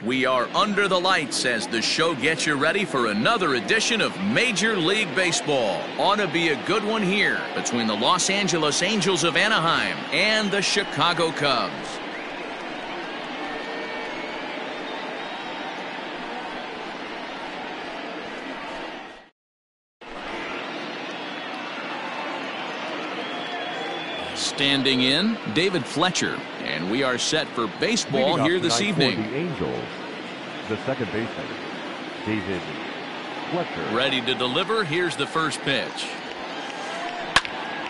We are under the lights as the show gets you ready for another edition of Major League Baseball. Ought to be a good one here between the Los Angeles Angels of Anaheim and the Chicago Cubs. Standing in, David Fletcher, and we are set for baseball here this evening. For the Angels, the second baseman, David Fletcher. Ready to deliver. Here's the first pitch.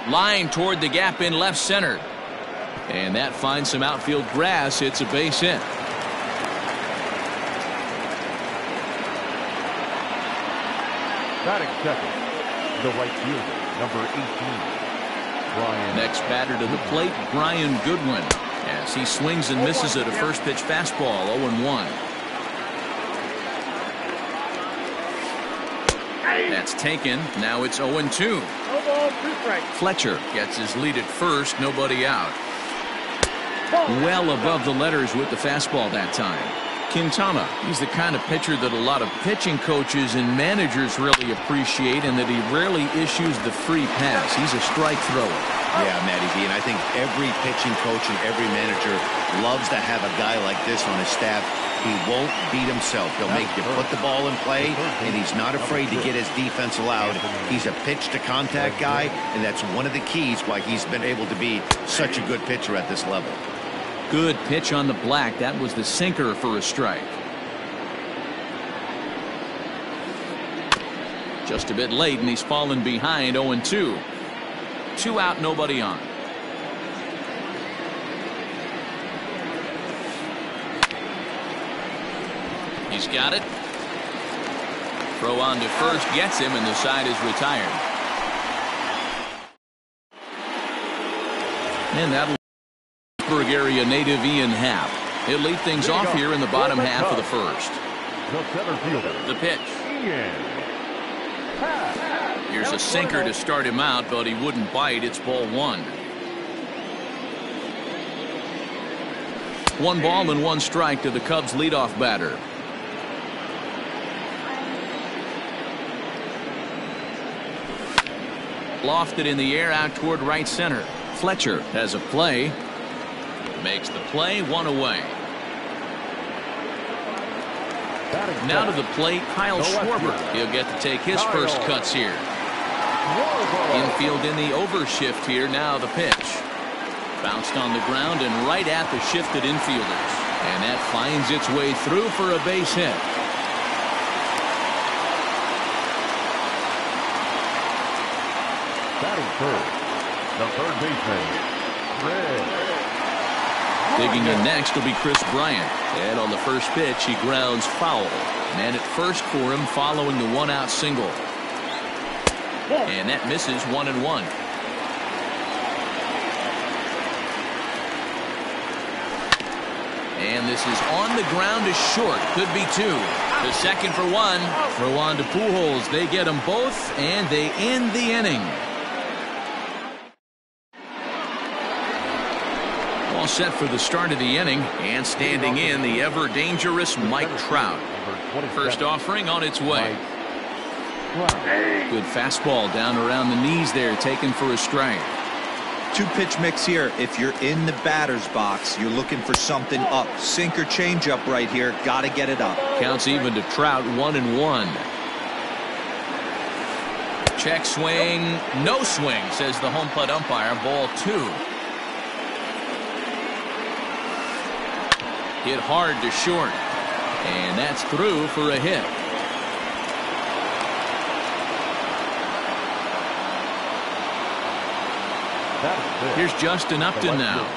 Line toward the gap in left center, and that finds some outfield grass. It's a base hit. Batting second, the right fielder, number 18. Next batter to the plate, Brian Goodwin, as he swings and misses at a first pitch fastball. 0-1. That's taken. Now it's 0-2. Fletcher gets his lead at first. Nobody out. Well above the letters with the fastball that time. Quintana, he's the kind of pitcher that a lot of pitching coaches and managers really appreciate, and that he rarely issues the free pass. He's a strike thrower. Yeah, Matty V, and I think every pitching coach and every manager loves to have a guy like this on his staff. He won't beat himself. He'll make you put the ball in play, and he's not afraid to get his defense allowed. He's a pitch-to-contact guy, and that's one of the keys why he's been able to be such a good pitcher at this level. Good pitch on the black. That was the sinker for a strike. Just a bit late, and he's fallen behind. 0-2. 2 out, nobody on. He's got it. Throw on to first, gets him, and the side is retired. And that'll area native Ian Happ. He'll lead things off here in the bottom half of the first. The pitch. Here's a sinker to start him out, but he wouldn't bite. It's ball 1. 1 ball and 1 strike to the Cubs leadoff batter. Lofted in the air out toward right center. Fletcher has a play. Makes the play, 1 away. Now to the plate, Kyle Schwarber. He'll get to take his first cuts here. Infield in the overshift here. Now the pitch. Bounced on the ground and right at the shifted infielders. And that finds its way through for a base hit. Batting first, the third baseman, Red. Digging in next will be Chris Bryant. And on the first pitch, he grounds foul. Man at first for him following the 1-out single. And that misses. 1-1. And this is on the ground to short. Could be 2. The second for 1. Throw on to Pujols. They get them both, and they end the inning. All set for the start of the inning, and standing in, the ever-dangerous Mike Trout. First offering on its way. Good fastball down around the knees there, taken for a strike. 2-pitch mix here. If you're in the batter's box, you're looking for something up. Sinker changeup right here. Got to get it up. Counts even to Trout. 1-1. Check swing. No swing, says the home plate umpire. Ball 2. Hit hard to short, and that's through for a hit. Here's Justin Upton now,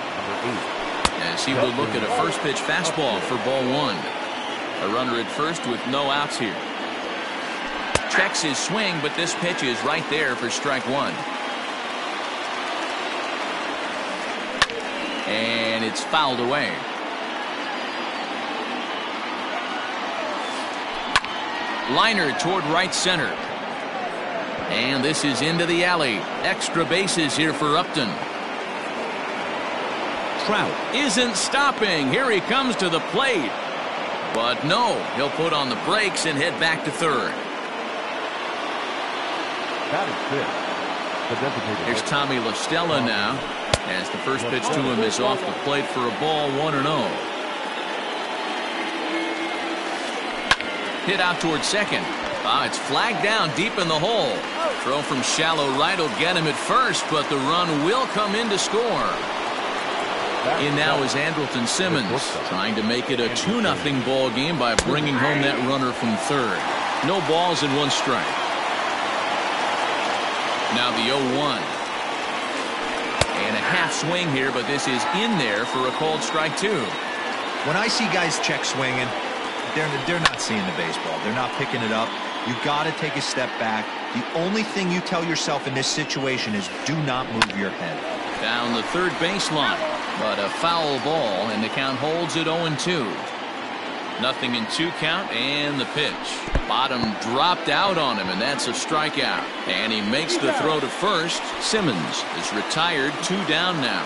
as he will look at a first pitch fastball for ball 1. A runner at first with no outs here. Checks his swing, but this pitch is right there for strike 1. And it's fouled away. Liner toward right center. And this is into the alley. Extra bases here for Upton. Trout isn't stopping. Here he comes to the plate. But no, he'll put on the brakes and head back to third. That is fifth. The designated Here's Tommy La Stella now, as the first pitch to him is off the plate for a ball, 1-0. Hit out towards second. It's flagged down deep in the hole. Throw from shallow right will get him at first, but the run will come in to score. In now is Andrelton Simmons, trying to make it a 2-0 ball game by bringing home that runner from third. No balls and 1 strike. Now the 0-1. And a half swing here, but this is in there for a called strike 2. When I see guys check swinging, they're not seeing the baseball. They're not picking it up. You got to take a step back. The only thing you tell yourself in this situation is do not move your head. Down the third baseline, but a foul ball, and the count holds at 0-2. 0-2 count, and the pitch. Bottom dropped out on him, and that's a strikeout. And he makes the throw to first. Simmons is retired, 2 down now.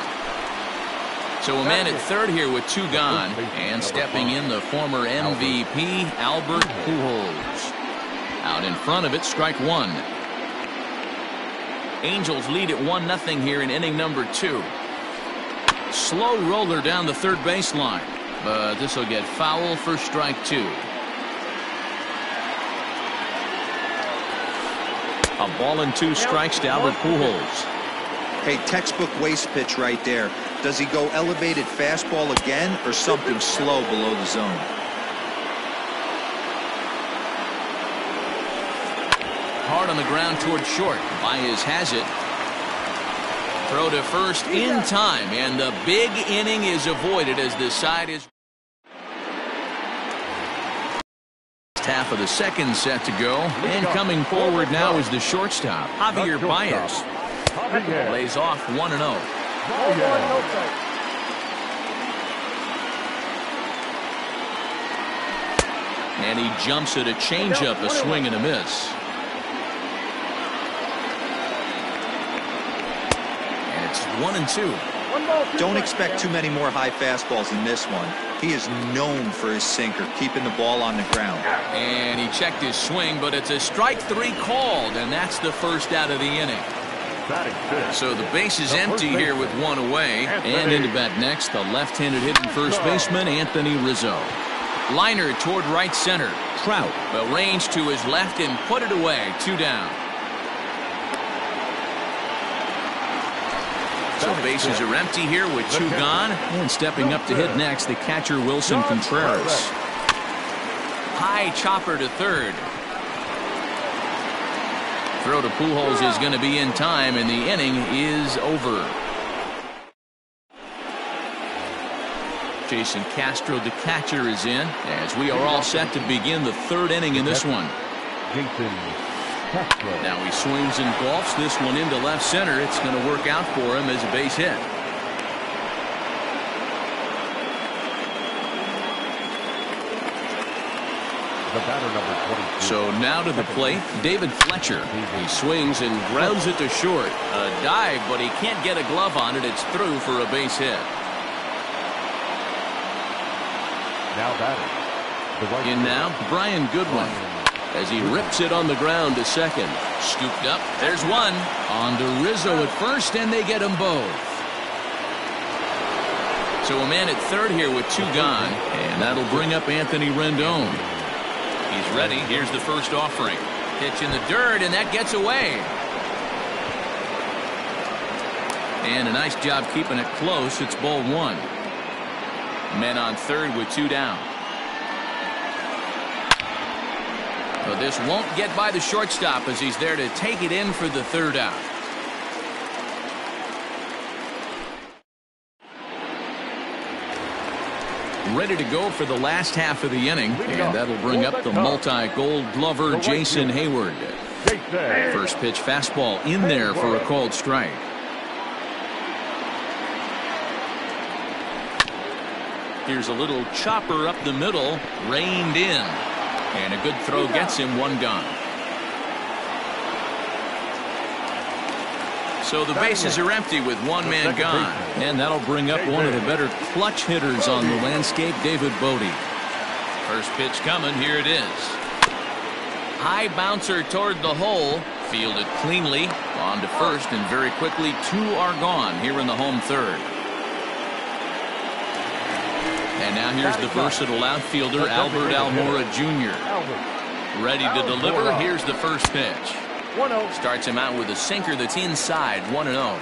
So a man at third here with 2 gone, and stepping in the former MVP, Albert Pujols. Out in front of it, strike 1. Angels lead at 1-0 here in inning number 2. Slow roller down the third baseline, but this will get foul for strike 2. A ball and 2 strikes to Albert Pujols. Hey, textbook waste pitch right there. Does he go elevated fastball again or something slow below the zone? Hard on the ground toward short. Baez has it. Throw to first in time, and the big inning is avoided as the side is. Half of the second set to go, and coming forward now is the shortstop, Javier Baez. Lays off 1-0. And he jumps at a changeup, a swing and a miss. And it's 1-2. Don't expect too many more high fastballs in this one. He is known for his sinker, keeping the ball on the ground. And he checked his swing, but it's a strike 3 called, and that's the first out of the inning. So the base is empty here with 1 away. And into bat next, the left-handed hitting first baseman, Anthony Rizzo. Liner toward right center. Trout, but range to his left and put it away. 2 down. So bases are empty here with 2 gone. And stepping up to hit next, the catcher Wilson Contreras. High chopper to third. Throw to Pujols is going to be in time, and the inning is over. Jason Castro, the catcher, is in as we are all set to begin the 3rd inning in this one. Now he swings and golfs this one into left center. It's going to work out for him as a base hit. So now to the plate, David Fletcher. He swings and grounds it to short. A dive, but he can't get a glove on it. It's through for a base hit. In now, Brian Goodwin, as he rips it on the ground to second. Scooped up. There's one. On to Rizzo at first, and they get them both. So a man at third here with 2 gone, and that'll bring up Anthony Rendon. He's ready. Here's the first offering. Pitch in the dirt, and that gets away. And a nice job keeping it close. It's ball 1. Men on third with 2 down. But this won't get by the shortstop as he's there to take it in for the 3rd out. Ready to go for the last half of the inning, and that'll bring up the multi-gold glover Jason Hayward. First pitch fastball in there for a called strike. Here's a little chopper up the middle, reined in, and a good throw gets him 1 gone. So the bases are empty with 1 man gone, and that'll bring up one of the better clutch hitters on the landscape, David Bodie. First pitch coming. Here it is. High bouncer toward the hole. Fielded cleanly. On to first, and very quickly 2 are gone here in the home third. And now here's the versatile outfielder, Albert Almora Jr. Ready to deliver. Here's the first pitch. Starts him out with a sinker that's inside, 1-0.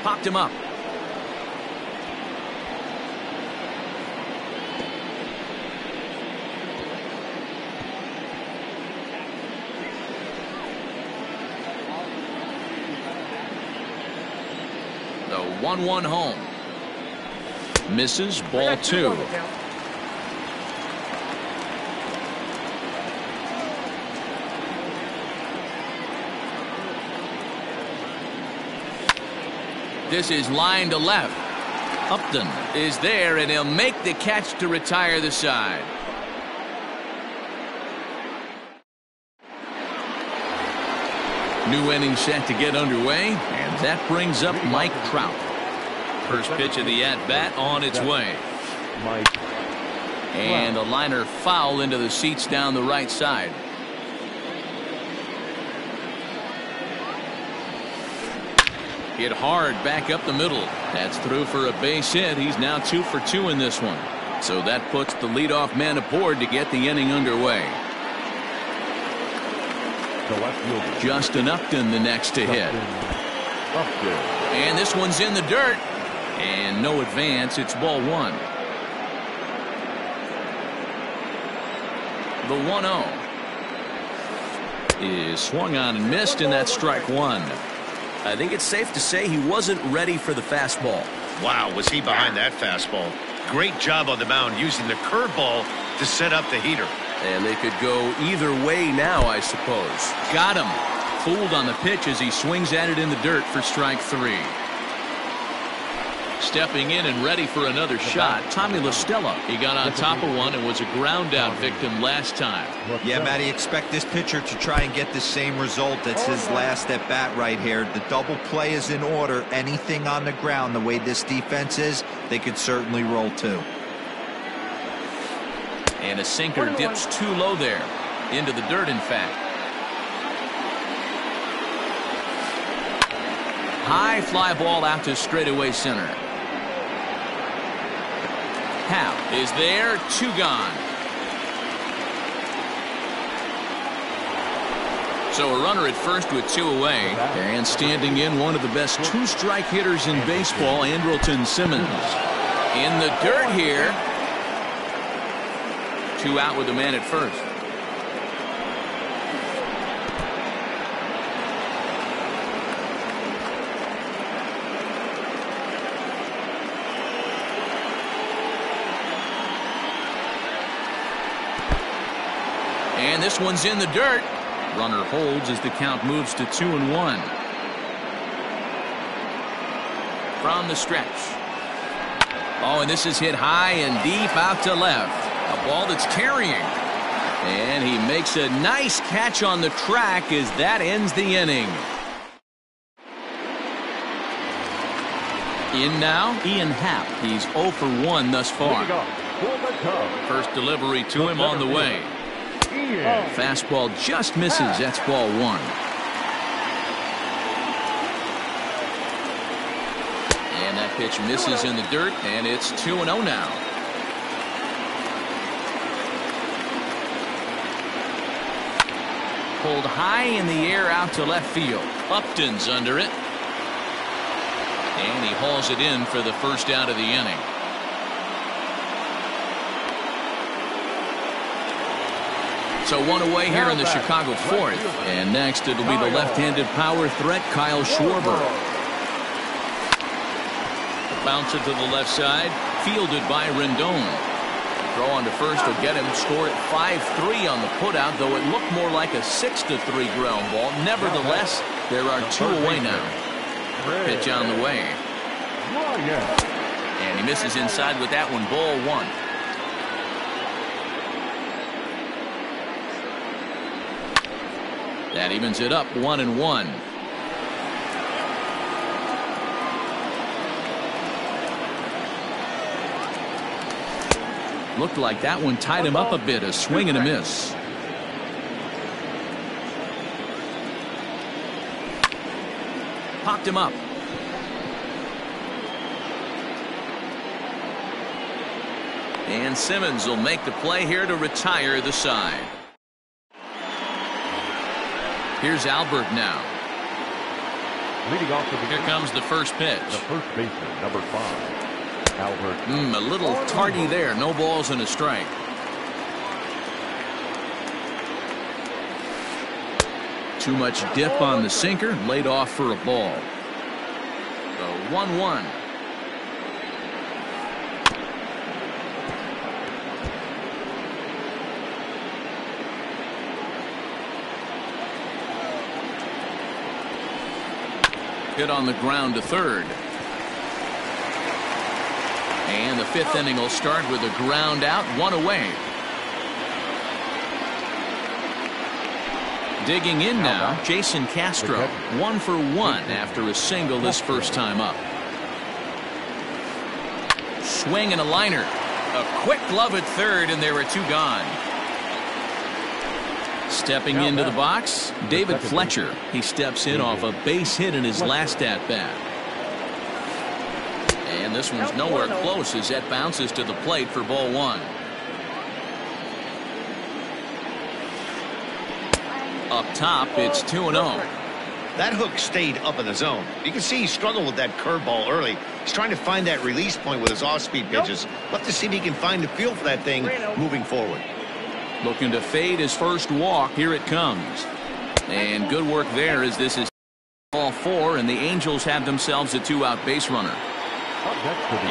Popped him up. The 1-1 home. Misses, ball 2. This is line to left. Upton is there, and he'll make the catch to retire the side. New inning set to get underway, and that brings up Mike Trout. First pitch of the at-bat on its way. And a liner foul into the seats down the right side. Hit hard back up the middle. That's through for a base hit. He's now 2 for 2 in this one. So that puts the leadoff man aboard to get the inning underway. Justin Upton the next to hit. And this one's in the dirt. And no advance. It's ball 1. The 1-0 is swung on and missed, and that's strike 1. I think it's safe to say he wasn't ready for the fastball. Wow, was he behind that fastball. Great job on the mound using the curveball to set up the heater. And they could go either way now, I suppose. Got him. Fooled on the pitch as he swings at it in the dirt for strike 3. Stepping in and ready for another shot, Tommy La Stella. He got on top of one and was a ground out victim last time. Yeah, Matty, expect this pitcher to try and get the same result. That's his last at bat right here. The double play is in order. Anything on the ground, the way this defense is, they could certainly roll 2. And a sinker dips too low there. Into the dirt, in fact. High fly ball out to straightaway center. Hal is there, 2 gone. So a runner at first with 2 away. And standing in, one of the best 2-strike hitters in baseball, Andrelton Simmons. In the dirt here. 2 out with the man at first. And this one's in the dirt. Runner holds as the count moves to 2-1. From the stretch. Oh, and this is hit high and deep out to left. A ball that's carrying. And he makes a nice catch on the track as that ends the inning. In now, Ian Happ. He's 0 for 1 thus far. First delivery to him on the way. Fastball just misses. That's ball 1. And that pitch misses in the dirt, and it's 2-0 now. Pulled high in the air out to left field. Upton's under it. And he hauls it in for the first out of the inning. So 1 away here in the Chicago 4th. And next it'll be the left-handed power threat, Kyle Schwarber. Bouncer to the left side, fielded by Rendon. Throw on to first will get him. Score at 5-3 on the putout, though it looked more like a 6-3 ground ball. Nevertheless, there are 2 away now. Pitch on the way. And he misses inside with that one. Ball 1. That evens it up 1-1. Looked like that one tied him up a bit. A swing and a miss. Popped him up. And Simmons will make the play here to retire the side. Here's Albert now. Leading off the Here comes the first pitch. The first baseman, number 5, Albert. A little tardy there. No balls and a strike. Too much dip on the sinker. Laid off for a ball. The 1-1. Hit on the ground to third. And the 5th inning will start with a ground out, 1 away. Digging in now, Jason Castro, 1 for 1 after a single this first time up. Swing and a liner. A quick glove at third, and there are 2 gone. Stepping into the box, David Fletcher. He steps in off a base hit in his last at-bat. And this one's nowhere close as that bounces to the plate for ball 1. Up top, it's 2-0. That hook stayed up in the zone. You can see he struggled with that curveball early. He's trying to find that release point with his off-speed pitches. We'll have to see if he can find the feel for that thing moving forward. Looking to fade his first walk. Here it comes. And good work there as this is ball 4, and the Angels have themselves a 2-out base runner.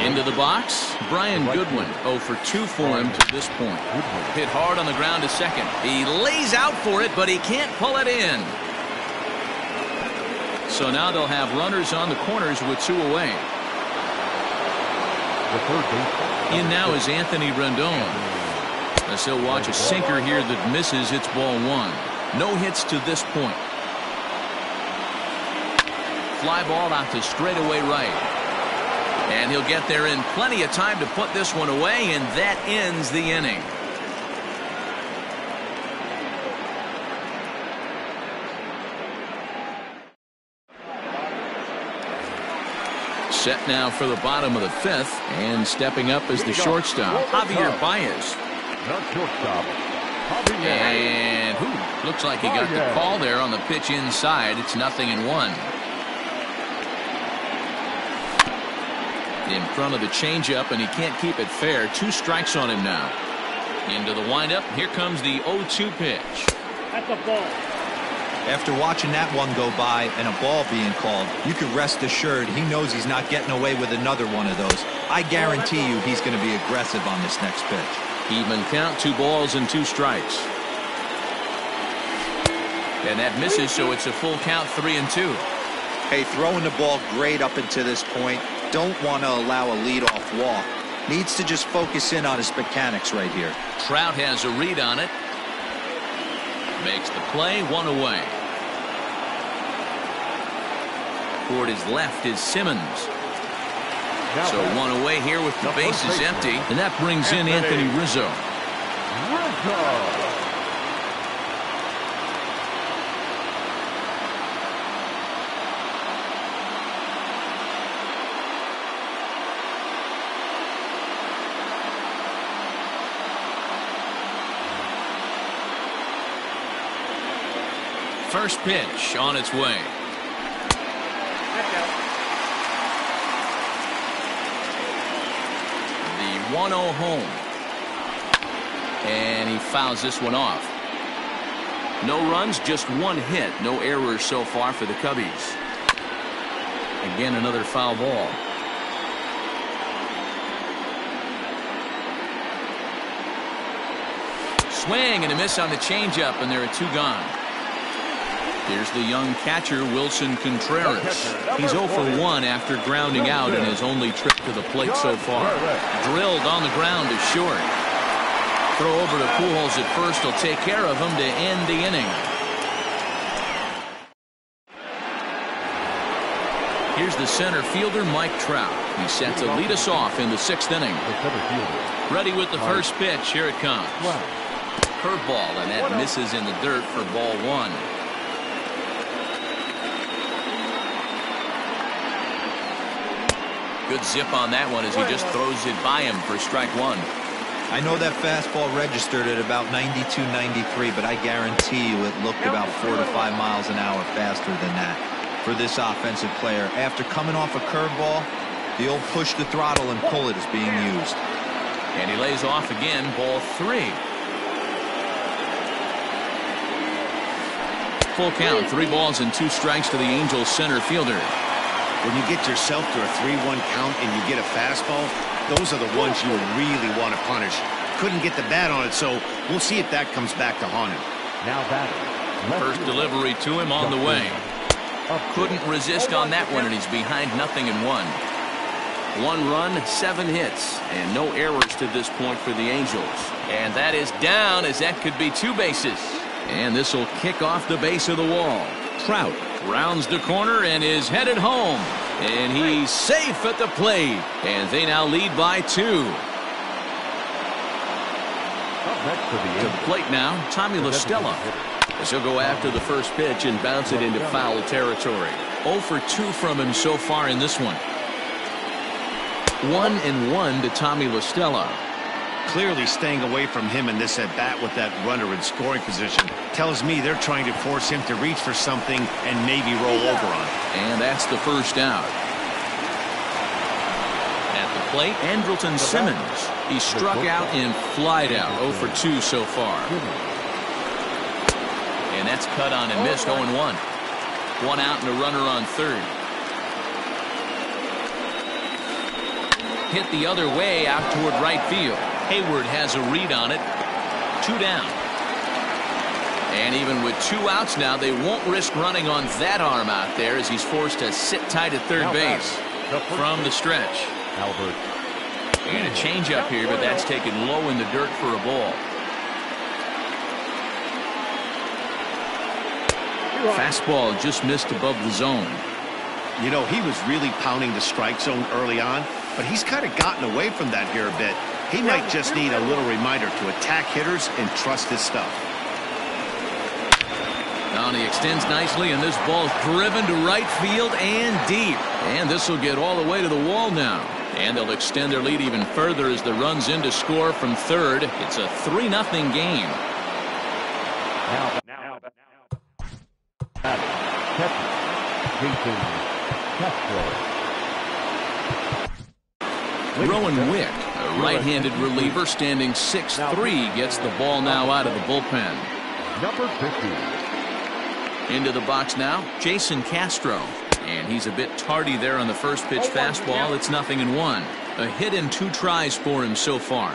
Into the box, Brian Goodwin. 0 for 2 for him to this point. Hit hard on the ground to second. He lays out for it, but he can't pull it in. So now they'll have runners on the corners with 2 away. In now is Anthony Rendon. As he'll watch a sinker here that misses. It's ball 1. No hits to this point. Fly ball out to straightaway right. And he'll get there in plenty of time to put this one away, and that ends the inning. Set now for the bottom of the 5th, and stepping up is the shortstop, Javier Baez. And looks like he got the call there on the pitch inside. It's 0-1. In front of the changeup, and he can't keep it fair. 2 strikes on him now. Into the windup. Here comes the 0-2 pitch. That's a ball. After watching that one go by and a ball being called, you can rest assured he knows he's not getting away with another one of those. I guarantee you he's going to be aggressive on this next pitch. Even count, 2 balls and 2 strikes. And that misses, so it's a full count, 3-2. Hey, throwing the ball great up until this point. Don't want to allow a leadoff walk. Needs to just focus in on his mechanics right here. Trout has a read on it. Makes the play, 1 away. Toward his left is Simmons. So 1 away here with the bases empty. And that brings in Anthony Rizzo. First pitch on its way. The 1-0 home. And he fouls this one off. No runs, just 1 hit. No errors so far for the Cubbies. Again, another foul ball. Swing and a miss on the changeup, and there are 2 gone. Here's the young catcher, Wilson Contreras. He's 0 for 1 after grounding out in his only trip to the plate so far. Drilled on the ground to short. Throw over to Pujols at first. He'll take care of him to end the inning. Here's the center fielder, Mike Trout. He's set to lead us off in the 6th inning. Ready with the first pitch. Here it comes. Curveball, and that misses in the dirt for ball 1. Good zip on that one as he just throws it by him for strike 1. I know that fastball registered at about 92, 93, but I guarantee you it looked about 4 to 5 miles an hour faster than that for this offensive player. After coming off a curveball, the old push the throttle and pull it is being used. And he lays off again, ball 3. Full count, 3 balls and 2 strikes to the Angels center fielder. When you get yourself to a 3-1 count and you get a fastball, those are the ones you really want to punish. Couldn't get the bat on it, so we'll see if that comes back to haunt him. Now batting. First delivery to him on the way. Couldn't resist on that one, and he's behind 0-1. 1 run, 7 hits, and no errors to this point for the Angels. And that is down, as that could be 2 bases. And this will kick off the base of the wall. Trout rounds the corner and is headed home. And he's safe at the plate. And they now lead by 2. To the plate now, Tommy La Stella. As he'll go after the first pitch and bounce it into foul territory. 0 for 2 from him so far in this one. 1-1 to Tommy La Stella. Clearly staying away from him in this at-bat with that runner in scoring position tells me they're trying to force him to reach for something and maybe roll over on it. And that's the first out. At the plate, Andrelton Simmons. He struck out and flied out. 0 for 2 so far. And that's cut on and missed. 0-1. 1 out and a runner on third. Hit the other way out toward right field. Hayward has a read on it. 2 down. And even with 2 outs now, they won't risk running on that arm out there as he's forced to sit tight at third base from the stretch. And a changeup here, but that's taken low in the dirt for a ball. Fastball just missed above the zone. You know, he was really pounding the strike zone early on, but he's kind of gotten away from that here a bit. He might just need a little reminder to attack hitters and trust his stuff. Now he extends nicely, and this ball's driven to right field and deep. And this will get all the way to the wall now. And they'll extend their lead even further as the run's in to score from third. It's a 3-0 game. Rowan Wick, a right-handed reliever standing 6'3", gets the ball now out of the bullpen. Number 50. Into the box now, Jason Castro. And he's a bit tardy there on the first pitch fastball. It's 0-1. A hit in 2 tries for him so far.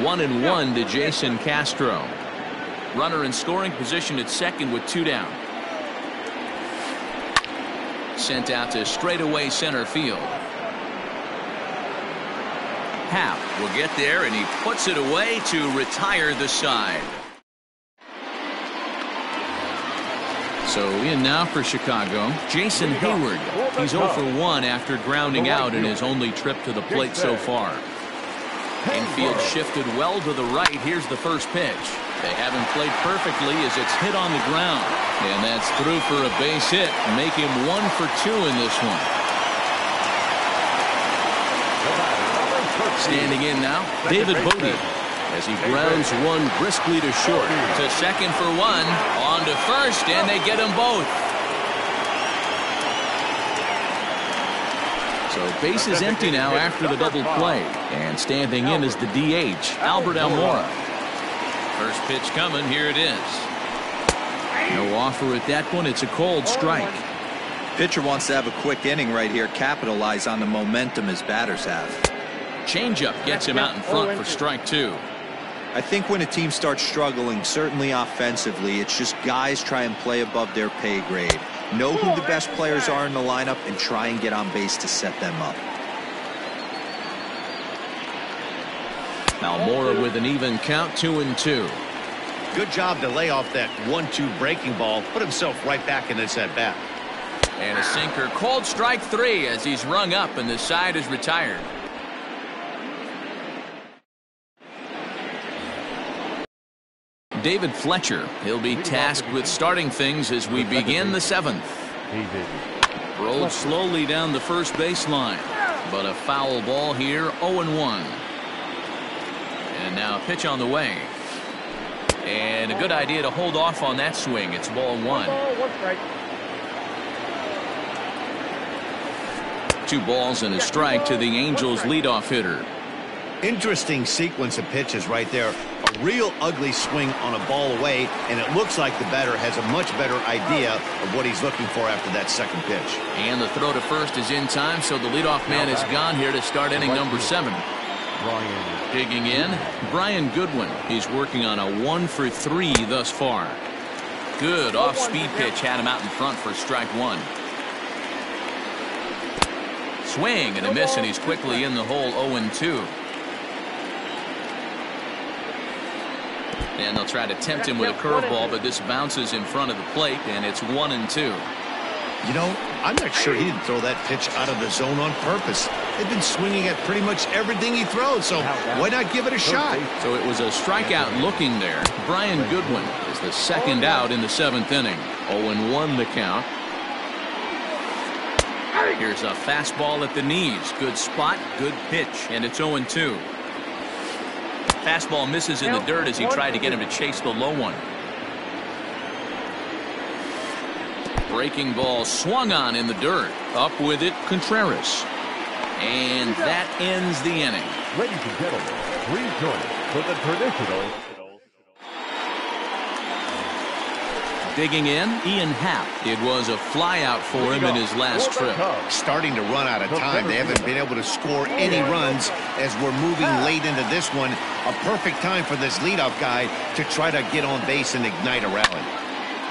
1-1 to Jason Castro. Runner in scoring position at second with 2 down. Sent out to straightaway center field. Happ will get there, and he puts it away to retire the side. So in now for Chicago, Jason Hayward. He's 0 for 1 after grounding out in his only trip to the plate so far. Infield shifted well to the right. Here's the first pitch. They haven't played perfectly as it's hit on the ground. And that's through for a base hit. Make him 1 for 2 in this one. Standing in now, David Bodie, as he grounds one briskly to short. To second for 1, on to first, and they get them both. So base is empty now after the double play. And standing in is the DH, Albert Almora. First pitch coming, here it is. No offer at that one, it's a cold strike. Pitcher wants to have a quick inning right here, capitalize on the momentum his batters have. Changeup gets him out in front for strike 2. I think when a team starts struggling, certainly offensively, it's just guys try and play above their pay grade. Know who the best players are in the lineup and try and get on base to set them up. Almora with an even count, 2-2. Good job to lay off that 1-2 breaking ball. Put himself right back in this at bat. And a sinker, called strike 3 as he's rung up and the side is retired. David Fletcher, he'll be tasked with starting things as we begin the 7th. Rolled slowly down the first baseline, but a foul ball here, 0-1. And now a pitch on the way. And a good idea to hold off on that swing. It's ball 1. 2 balls and a strike to the Angels leadoff hitter. Interesting sequence of pitches right there. A real ugly swing on a ball away, and it looks like the batter has a much better idea of what he's looking for after that second pitch. And the throw to first is in time, so the leadoff man is gone here to start inning number 7. Digging in, Brian Goodwin. He's working on a 1-for-3 thus far. Good off-speed pitch had him out in front for strike 1. Swing and a miss, and he's quickly in the hole, 0-2. And they'll try to tempt him with a curveball, but this bounces in front of the plate, and it's 1-2. You know, I'm not sure he didn't throw that pitch out of the zone on purpose. They've been swinging at pretty much everything he throws, so why not give it a shot? So it was a strikeout looking there. Brian Goodwin is the second out in the 7th inning. 0-1 the count. Here's a fastball at the knees. Good spot, good pitch, and it's 0-2. Fastball misses in the dirt as he tried to get him to chase the low one. Breaking ball swung on in the dirt. Up with it, Contreras. And that ends the inning. Ladies and gentlemen, please join us for the traditional. Digging in, Ian Happ. It was a flyout for him in his last trip. Starting to run out of time. They haven't been able to score any runs as we're moving late into this one. A perfect time for this leadoff guy to try to get on base and ignite a rally.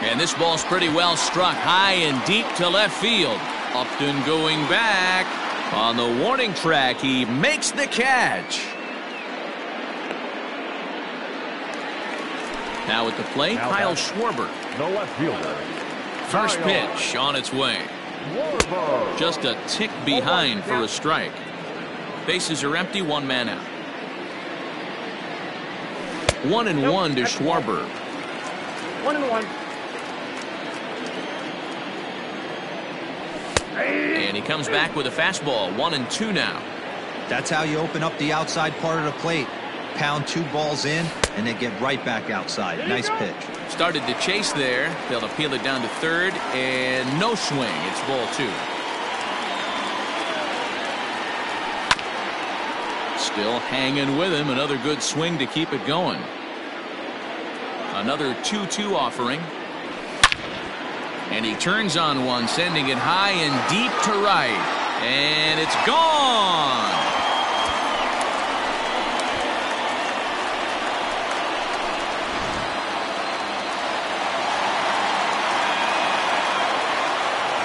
And this ball's pretty well struck high and deep to left field. Upton going back. On the warning track, he makes the catch. Now at the plate, Kyle Schwarber. No left fielder. First pitch on its way. Just a tick behind for a strike. Bases are empty, 1 man out. 1-1 to Schwarber. 1-1. And he comes back with a fastball. 1-2 now. That's how you open up the outside part of the plate. Pound 2 balls in, and then get right back outside. Nice pitch. Started to chase there. They'll appeal it down to third, and no swing. It's ball 2. Still hanging with him. Another good swing to keep it going. Another 2-2 offering. And he turns on one, sending it high and deep to right. And it's gone.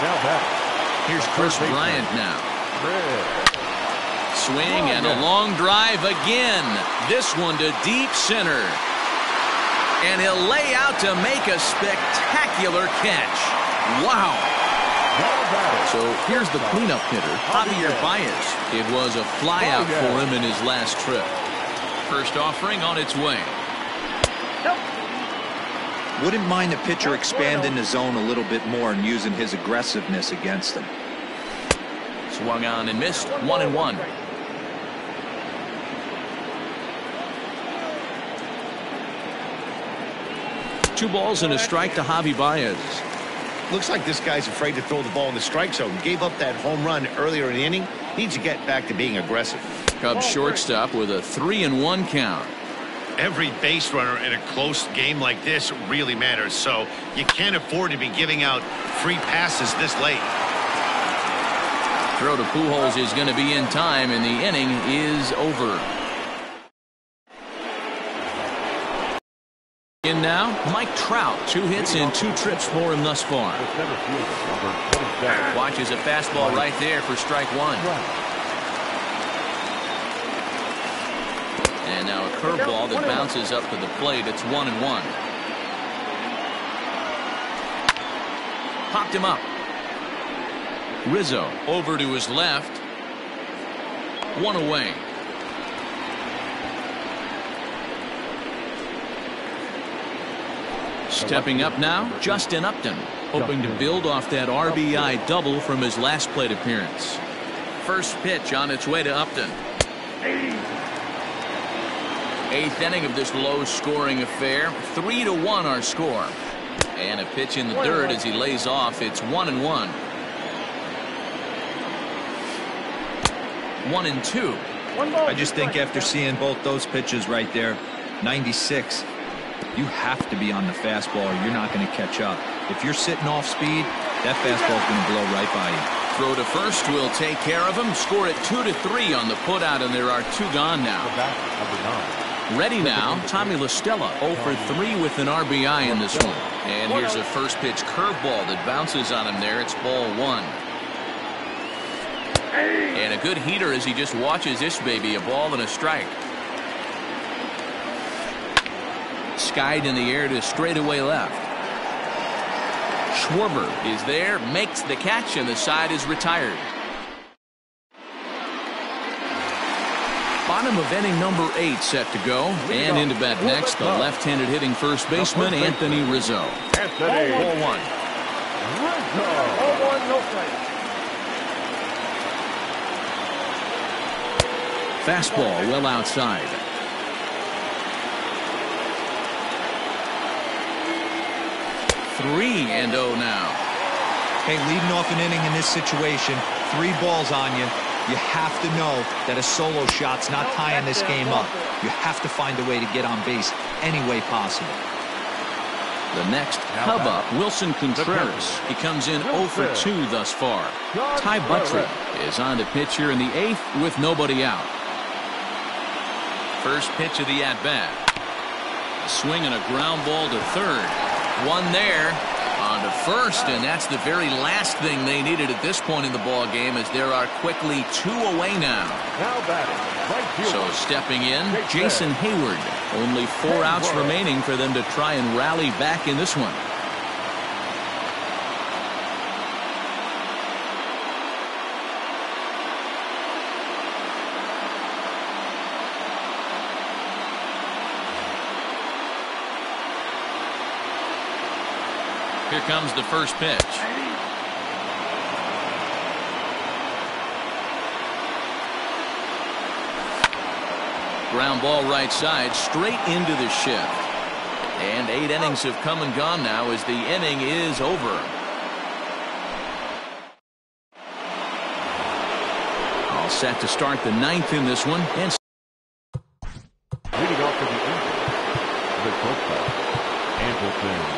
Now back. Here's Chris Bryant now. Swing and a long drive again. This one to deep center. And he'll lay out to make a spectacular catch. Wow. So here's the cleanup hitter, Javier Baez. It was a flyout for him in his last trip. First offering on its way. Wouldn't mind the pitcher expanding the zone a little bit more and using his aggressiveness against him. Swung on and missed. 1-1. Two balls and a strike to Javi Baez. Looks like this guy's afraid to throw the ball in the strike zone. Gave up that home run earlier in the inning. Needs to get back to being aggressive. Cubs shortstop with a 3-1 count. Every base runner in a close game like this really matters, so you can't afford to be giving out free passes this late. Throw to Pujols is going to be in time, and the inning is over. In now, Mike Trout. 2 hits and 2 trips for him thus far. Watches a fastball right there for strike 1. And now a curveball that bounces up to the plate. It's 1-1. Popped him up. Rizzo over to his left. One away. Stepping up now, Justin Upton, hoping to build off that RBI double from his last plate appearance. First pitch on its way to Upton. Eighth inning of this low-scoring affair. 3-1 our score. And a pitch in the dirt as he lays off. It's 1-1. 1-2. I just think after seeing both those pitches right there, 96, you have to be on the fastball or you're not going to catch up. If you're sitting off speed, that fastball's going to blow right by you. Throw to first will take care of him. Score it 2-3 on the putout, and there are 2 gone now. Ready now, Tommy La Stella 0 for 3 with an RBI in this one. And here's a first pitch curveball that bounces on him there. It's ball 1. And a good heater as he just watches this baby, a ball and a strike. Skied in the air to straightaway left. Schwarber is there, makes the catch, and the side is retired. Bottom of inning number 8 set to go. And into bat next, the left-handed hitting first baseman, Anthony Rizzo. Ball 1. Fastball well outside. 3-0 now. Hey, leading off an inning in this situation, 3 balls on you. You have to know that a solo shot's not tying this game up. You have to find a way to get on base any way possible. The next hub up, Wilson Contreras. He comes in 0 for 2 thus far. Ty Buttrick is on to pitch here in the 8th with nobody out. First pitch of the at-bat. A swing and a ground ball to third. One there on to first, and that's the very last thing they needed at this point in the ball game, as there are quickly 2 away now. So stepping in, Jason Hayward. Only 4 outs remaining for them to try and rally back in this one. Here comes the first pitch. Ground ball right side, straight into the shift. And 8 innings have come and gone now as the inning is over. All set to start the 9th in this one. And leading off to the 8th, the shortstop, Anderson.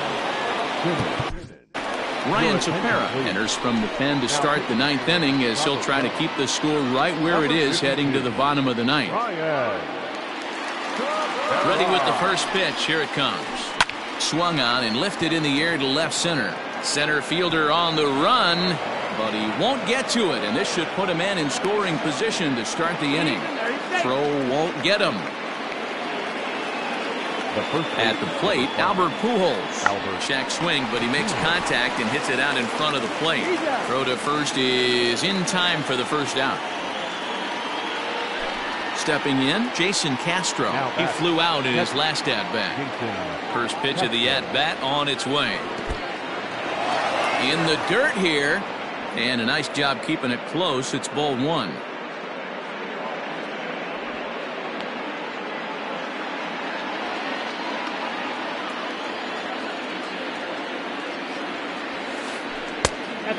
Ryan Tepera enters from the pen to start the 9th inning, as he'll try to keep the score right where it is heading to the bottom of the 9th. Ready with the first pitch. Here it comes. Swung on and lifted in the air to left center. Center fielder on the run, but he won't get to it, and this should put a man in scoring position to start the inning. Throw won't get him. At the plate, Albert Pujols. Check swing, but he makes contact and hits it out in front of the plate. Throw to first is in time for the first out. Stepping in, Jason Castro. He flew out in his last at-bat. First pitch of the at-bat on its way. In the dirt here, and a nice job keeping it close. It's ball 1.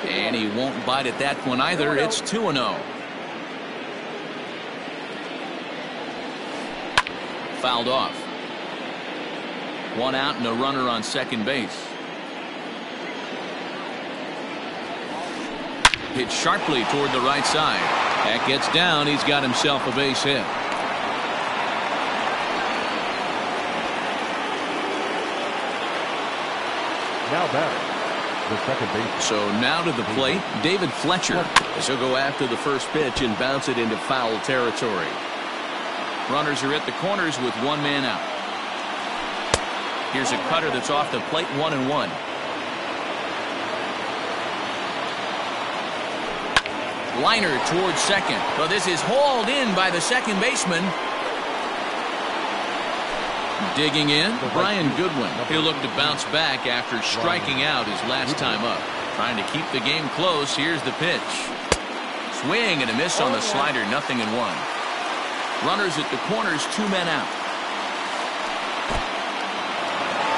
And he won't bite at that one either. It's 2-0. Fouled off. 1 out and a runner on second base. Hit sharply toward the right side. That gets down. He's got himself a base hit. Now batting, the second baseman. So now to the plate, David Fletcher, as he'll go after the first pitch and bounce it into foul territory. Runners are at the corners with 1 man out. Here's a cutter that's off the plate, 1-1. Liner towards second. Well, this is hauled in by the second baseman. Digging in, Brian Goodwin. He'll look to bounce back after striking out his last time up. Trying to keep the game close. Here's the pitch. Swing and a miss on the slider. 0-1. Runners at the corners, 2 men out.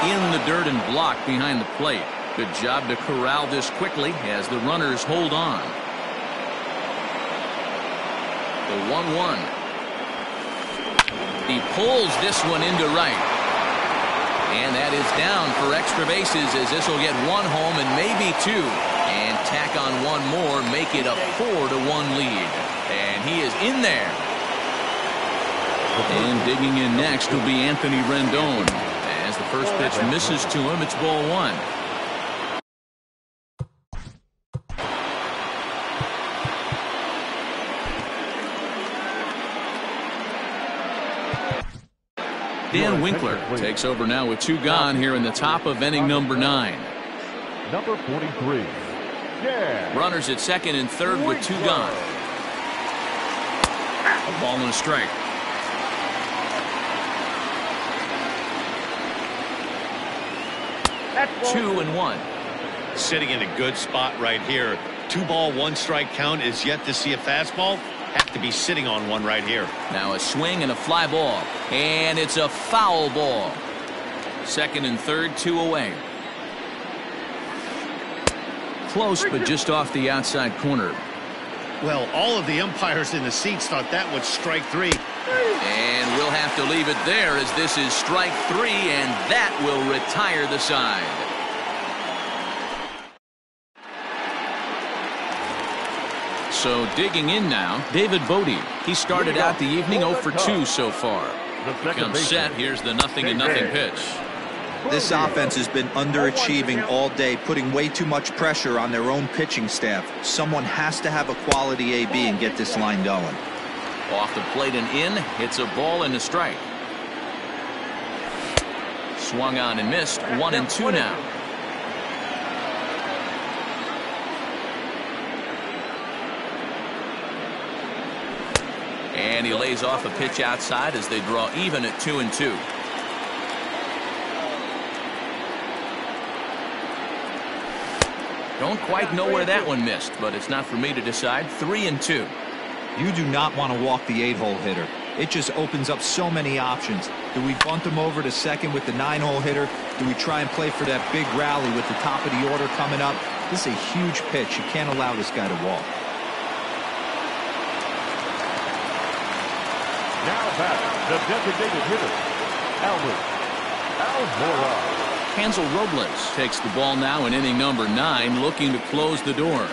In the dirt and blocked behind the plate. Good job to corral this quickly as the runners hold on. The 1-1. He pulls this one into right. And that is down for extra bases as this will get 1 home and maybe 2. And tack on 1 more, make it a 4-1 lead. And he is in there. And digging in next will be Anthony Rendon. As the first pitch misses to him, it's ball 1. Dan Winkler takes over now with 2 gone here in the top of inning number 9. Number 43. Yeah. Runners at second and third with 2 gone. A ball and a strike. That's 2-1. Sitting in a good spot right here. 2 ball, 1 strike count is yet to see a fastball. Have to be sitting on one right here. Now a swing and a fly ball. And it's a foul ball. Second and third, 2 away. Close, but just off the outside corner. Well, all of the umpires in the seats thought that was strike 3. And we'll have to leave it there as this is strike 3, and that will retire the side. So digging in now, David Bodie. He started out the evening 0 for 2 so far. Comes set. Here's the 0-0 pitch. This offense has been underachieving all day, putting way too much pressure on their own pitching staff. Someone has to have a quality AB and get this line going. Off the plate and in. It's a ball and a strike. Swung on and missed. 1-2 now. And he lays off a pitch outside as they draw even at 2-2. Don't quite know where that one missed, but it's not for me to decide. 3-2. You do not want to walk the 8-hole hitter. It just opens up so many options. Do we bunt him over to second with the 9-hole hitter? Do we try and play for that big rally with the top of the order coming up? This is a huge pitch. You can't allow this guy to walk. Now back, the designated hitter, Albert Almora. Hansel Robles takes the ball now in inning number 9, looking to close the door.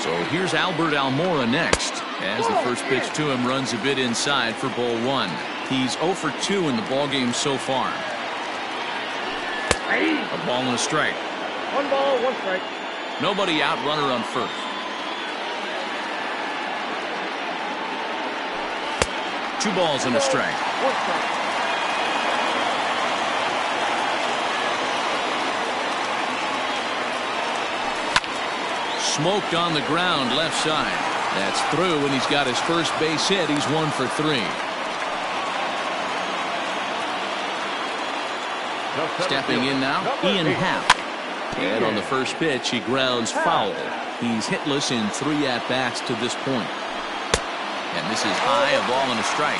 So here's Albert Almora next, as the first pitch to him runs a bit inside for ball 1. He's 0 for 2 in the ballgame so far. A ball and a strike. 1 ball, 1 strike. Nobody out, runner on first. Two balls and a strike. 1 strike. Smoked on the ground left side. That's through, and he's got his first base hit. He's 1 for 3. Stepping in now, Ian Happ. And on the first pitch, he grounds foul. He's hitless in 3 at-bats to this point. And this is high, a ball and a strike.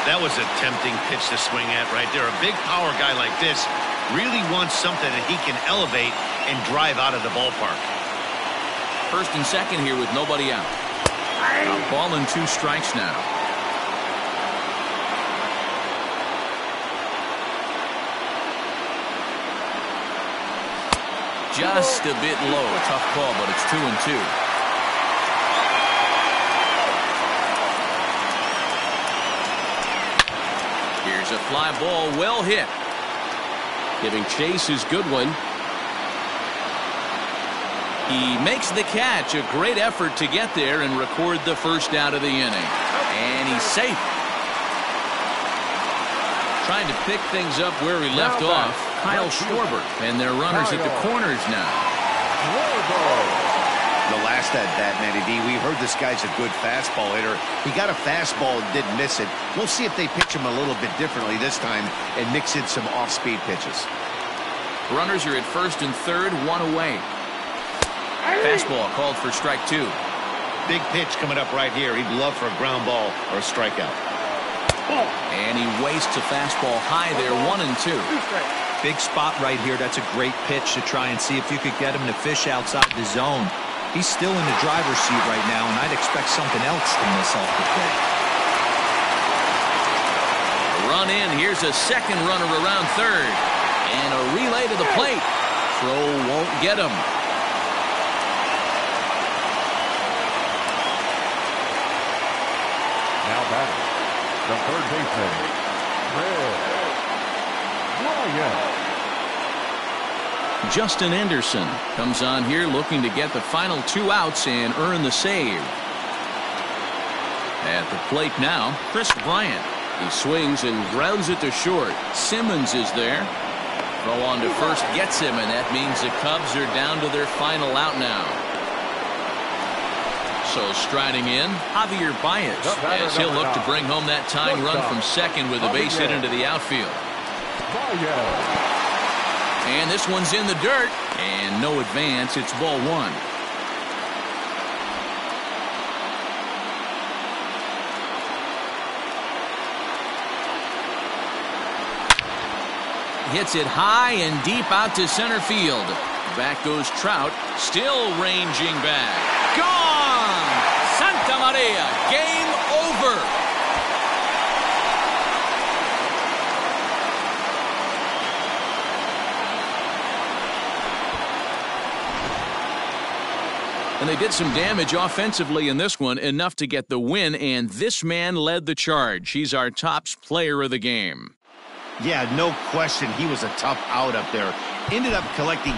That was a tempting pitch to swing at right there. A big power guy like this really wants something that he can elevate and drive out of the ballpark. First and second here with nobody out. A ball and 2 strikes now. Just a bit low. Tough call, but it's 2-2. Here's a fly ball, well hit. Giving chase is Goodwin. He makes the catch. A great effort to get there and record the first out of the inning. And he's safe. Trying to pick things up where he left off, Kyle Schwarber. And their runners at the corners now. The last at bat, Matty D, we heard this guy's a good fastball hitter. He got a fastball and didn't miss it. We'll see if they pitch him a little bit differently this time and mix in some off-speed pitches. Runners are at first and third, one away. Fastball called for strike two. Big pitch coming up right here. He'd love for a ground ball or a strikeout. And he wastes a fastball high there, 1-2. Big spot right here. That's a great pitch to try and see if you could get him to fish outside the zone. He's still in the driver's seat right now, and I'd expect something else than this off the plate. Run in. Here's a second runner around third. And a relay to the plate. Throw won't get him. Now batting, the third baseman, Bryant. Justin Anderson comes on here looking to get the final 2 outs and earn the save. At the plate now, Chris Bryant. He swings and grounds it to short. Simmons is there. Throw on to first gets him, and that means the Cubs are down to their final out now. So striding in, Javier Baez, as he'll look to bring home that tying run from second with a base hit into the outfield. And this one's in the dirt, and no advance. It's ball one. Hits it high and deep out to center field. Back goes Trout, still ranging back. Gone! Santa Maria, game over. And they did some damage offensively in this one, enough to get the win, and this man led the charge. He's our top player of the game. Yeah, no question. He was a tough out up there. Ended up collecting